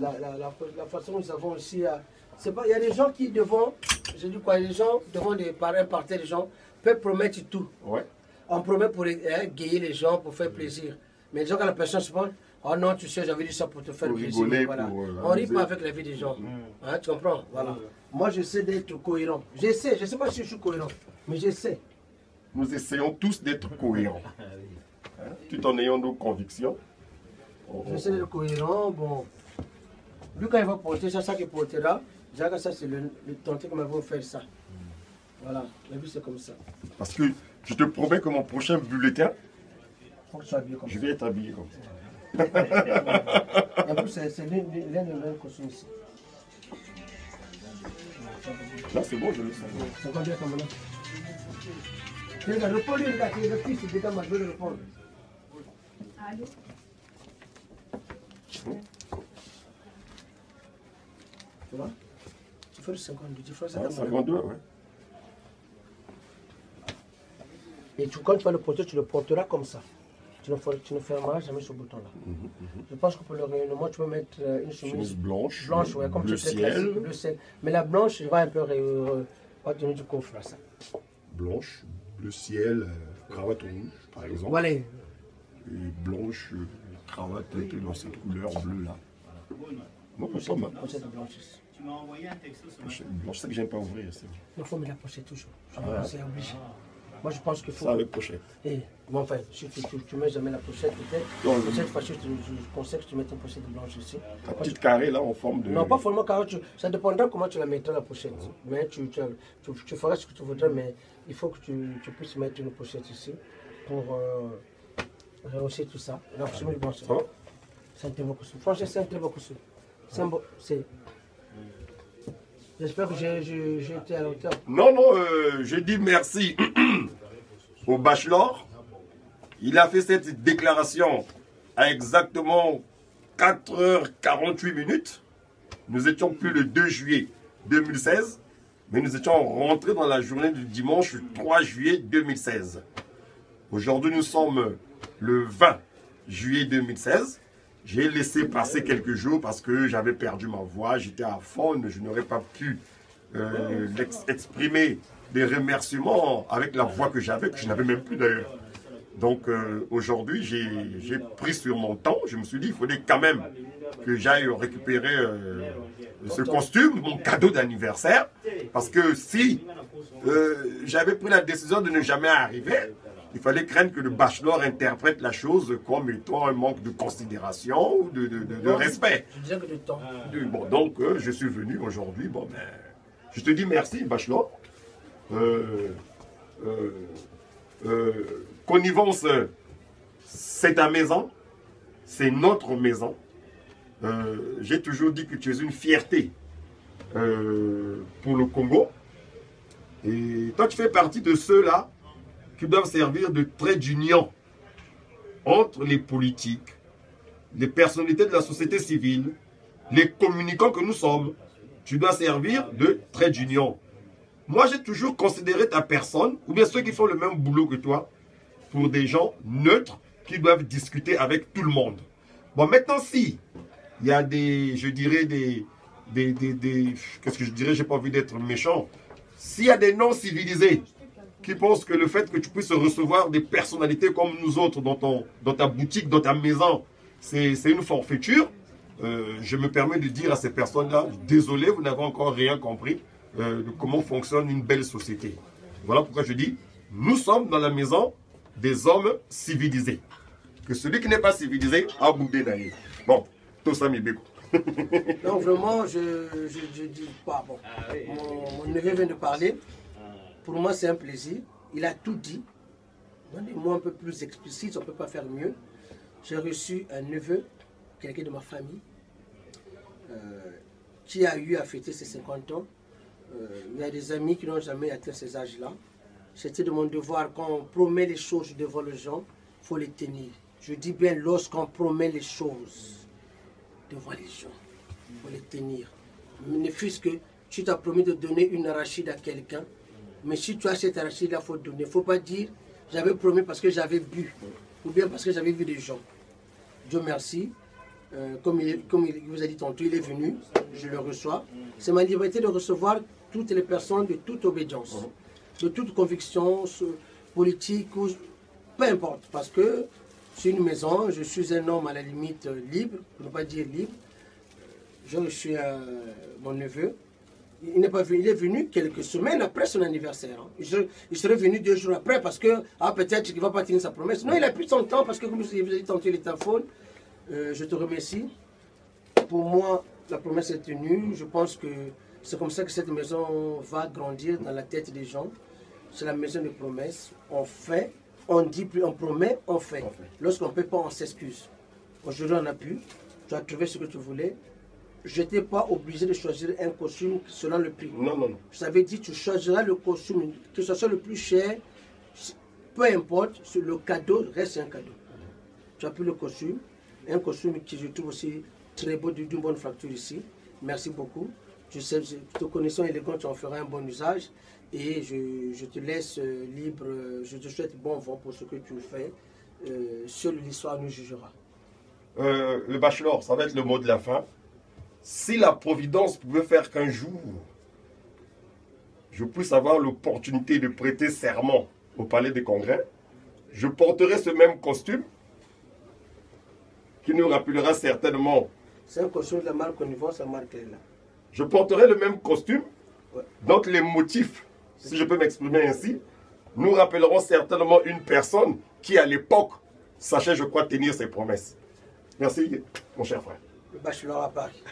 la façon dont nous avons aussi... c'est pas, il y a des gens qui devant, je dis quoi, les gens devant des parrains, parter les gens, peuvent promettre tout. Ouais. On promet pour gayer les gens, pour faire plaisir. Mais disons que la personne se pense, oh non, tu sais, j'avais dit ça pour te faire plaisir. Rigoler, voilà. pour, On rit pas avec la vie des gens. Hein, tu comprends? Voilà. Moi, j'essaie d'être cohérent. J'essaie, je ne sais pas si je suis cohérent, mais j'essaie. Nous essayons tous d'être cohérents. Hein, tout en ayant nos convictions. J'essaie d'être cohérent. Bon, lui, quand il va porter ça, ça qu'il portera, déjà ça, c'est le tenter qu'on va faire ça. Voilà, la vie, c'est comme ça. Parce que je te promets que mon prochain bulletin, Faut que tu sois habillé comme je ça. vais être habillé comme ça. En plus, c'est l'un des mêmes costumes ici. Là, c'est bon, je le sens. C'est quoi bien comme là? Regarde, réponds-lui, regarde, le fils, c'est déjà ma jolie répondre. Allô? Tu vois? Tu fais le 52, tu fais Ah, ça. 52, ouais. Et quand tu vas le porter, tu le porteras comme ça. Tu ne fermeras jamais ce bouton-là. Je pense que pour le rayonnement, tu peux mettre une chemise blanche, ouais, comme bleu tu sais, ciel. classique, bleu ciel. Mais la blanche, je vais un peu va donner du coffre à ça. Blanche, bleu ciel, cravate rouge, par exemple. Voilà. Et blanche, cravate dans cette couleur bleue-là. Non, pas mal. Pochette blanche ici. Tu m'as envoyé un texto ce matin. Blanche, c'est que j'aime pas ouvrir. Il faut mettre la pochette toujours. C'est obligé. Moi, je pense qu'il faut. Ça avec pochette. Bon, enfin, si tu mets jamais la pochette, peut-être. Non, Cette fois-ci, je conseille que tu mettes une pochette blanche ici. Ta petite carré là en forme de. Non, pas forcément carré. Ça dépendra comment tu la mettras la pochette. Mais tu feras ce que tu voudras, mais il faut que tu puisses mettre une pochette ici pour rehausser tout ça. La chemise blanche. Ça va? C'est un très beau costume. Franchement, c'est un très beau costume. J'espère que j'ai été à la hauteur. Non, non, je dis merci au bachelor. Il a fait cette déclaration à exactement 4h48. Nous étions plus le 2 juillet 2016, mais nous étions rentrés dans la journée du dimanche 3 juillet 2016. Aujourd'hui, nous sommes le 20 juillet 2016. J'ai laissé passer quelques jours parce que j'avais perdu ma voix, j'étais à fond, je n'aurais pas pu exprimer des remerciements avec la voix que j'avais, que je n'avais même plus d'ailleurs. Donc aujourd'hui, j'ai pris sur mon temps, je me suis dit, il fallait quand même que j'aille récupérer ce costume, mon cadeau d'anniversaire, parce que si j'avais pris la décision de ne jamais arriver, il fallait craindre que le bachelor interprète la chose comme étant un manque de considération ou de respect. Je disais que de temps. Bon, donc, je suis venu aujourd'hui. Bon, ben, je te dis merci, bachelor. Connivence, c'est ta maison. C'est notre maison. J'ai toujours dit que tu es une fierté pour le Congo. Et toi, tu fais partie de ceux-là qui doivent servir de trait d'union entre les politiques, les personnalités de la société civile, les communicants que nous sommes. Tu dois servir de trait d'union. Moi, j'ai toujours considéré ta personne, ou bien ceux qui font le même boulot que toi, pour des gens neutres qui doivent discuter avec tout le monde. Bon, maintenant, si il y a des, je dirais, qu'est-ce que je dirais, j'ai pas envie d'être méchant. S'il y a des non-civilisés qui pensent que le fait que tu puisses recevoir des personnalités comme nous autres dans ta boutique, dans ta maison, c'est une forfaiture, je me permets de dire à ces personnes-là, désolé, vous n'avez encore rien compris de comment fonctionne une belle société. Voilà pourquoi je dis, nous sommes dans la maison des hommes civilisés. Que celui qui n'est pas civilisé a boudé d'ailleurs. Bon, tout ça, Mibeko. Non, vraiment, je dis pas. Bon, mon neveu vient de parler. Pour moi, c'est un plaisir. Il a tout dit. Donnez-moi un peu plus explicite, on ne peut pas faire mieux. J'ai reçu un neveu, quelqu'un de ma famille, qui a eu à fêter ses 50 ans. Il y a des amis qui n'ont jamais atteint ces âges-là. C'était de mon devoir, quand on promet les choses devant les gens, il faut les tenir. Je dis bien, lorsqu'on promet les choses devant les gens, il faut les tenir. Ne fût-ce que tu t'as promis de donner une arachide à quelqu'un, mais si tu as cette arachide-là, il faut donner. Il ne faut pas dire, j'avais promis parce que j'avais bu, ou bien parce que j'avais vu des gens. Dieu merci, Comme il vous a dit tantôt, il est venu, je le reçois. C'est ma liberté de recevoir toutes les personnes de toute obédience, de toute conviction politique, ou, peu importe, parce que c'est une maison, je suis un homme à la limite libre, pour ne pas dire libre. Je suis mon neveu. Il n'est pas venu, il est venu quelques semaines après son anniversaire. Hein. Il serait venu 2 jours après parce que peut-être qu'il ne va pas tenir sa promesse. Non, il a pris son temps parce que comme je vous ai dit tantôt, il est en faune. Je te remercie. Pour moi, la promesse est tenue. Je pense que c'est comme ça que cette maison va grandir dans la tête des gens. C'est la maison de promesses. On fait, on dit plus, on promet, on fait. Lorsqu'on ne peut pas, on s'excuse. Aujourd'hui, on a pu. Tu as trouvé ce que tu voulais. Je n'étais pas obligé de choisir un costume selon le prix. Non, non, non. Je t'avais dit, tu choisiras le costume, que ce soit le plus cher, peu importe, le cadeau reste un cadeau. Tu as pris le costume, un costume qui je trouve aussi très beau, d'une bonne facture ici. Merci beaucoup. Je sais, te connaissant élégant, tu en feras un bon usage. Et je te laisse libre. Je te souhaite bon vent pour ce que tu fais. Seule l'histoire nous jugera. Le bachelor, ça va être le mot de la fin. Si la Providence pouvait faire qu'un jour, je puisse avoir l'opportunité de prêter serment au Palais des Congrès, je porterai ce même costume qui nous rappellera certainement. C'est un costume de la marque Connivence, la marque est là. Je porterai le même costume, dont les motifs, si je peux m'exprimer ainsi, nous rappelleront certainement une personne qui, à l'époque, sachait, je crois, tenir ses promesses. Merci, mon cher frère. Le bachelor à Paris.